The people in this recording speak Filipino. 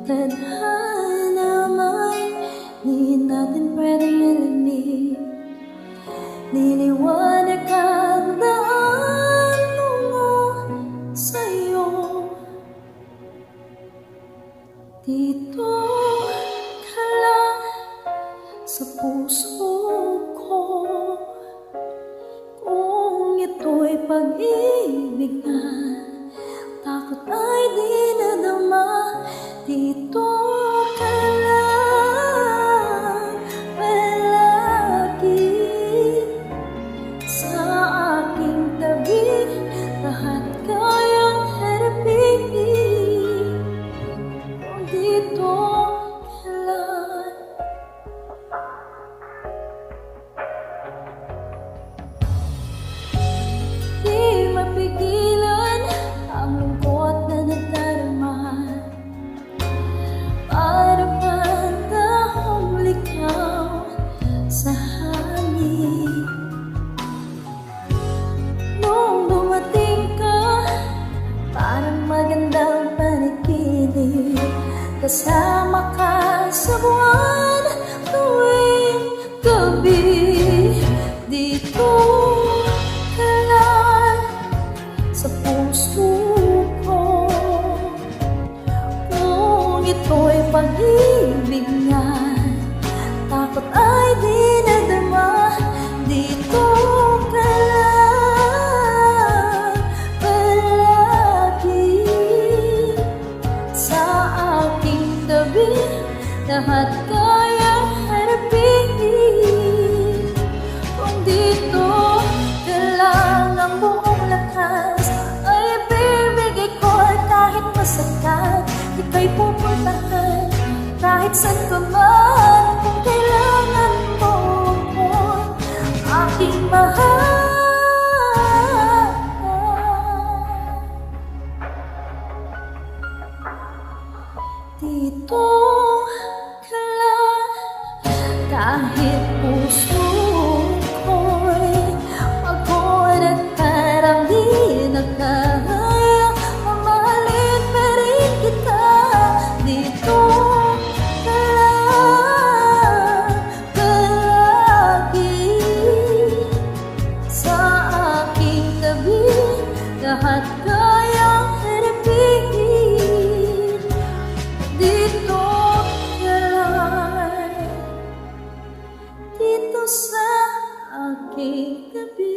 tadhana may di natin pwedeng ilalim. Niliwanag ang daan tungo sa'yo. Dito ka lang sa puso ko. Kung ito'y pag-ibig na, takot ay di nadama. Dito ka lang palagi sa aking tabi. Lahat kayang harapin. Kung dito ka lang. Di mapigilan ang lungkot na nagdarama. Para bang tahong likaw sa hangin. Nung dumating ka, parang magandang panaginip. Kasama ka sa buwan tuwing gabi. Dito ka lang sa puso ko. Kung ito'y pag-ibig nga, takot ay di nadama. Dito ka lang palagi sa aking tabi. Lahat kayang harapin. Kung dito ka lang, ang buong lakas ay ibibigay ko. Kahit masakit, ika'y pupuntahan kahit saan ka man. Kung kailangan mo ko, aking mahal. Dito ka lang, kahit puso ko'y pagod at parang di na kaya. Mamahalin pa rin kita. Dito ka lang palagi sa aking tabi. Lahat kayang harapin. Dito ka lang, dito sa aking tabi.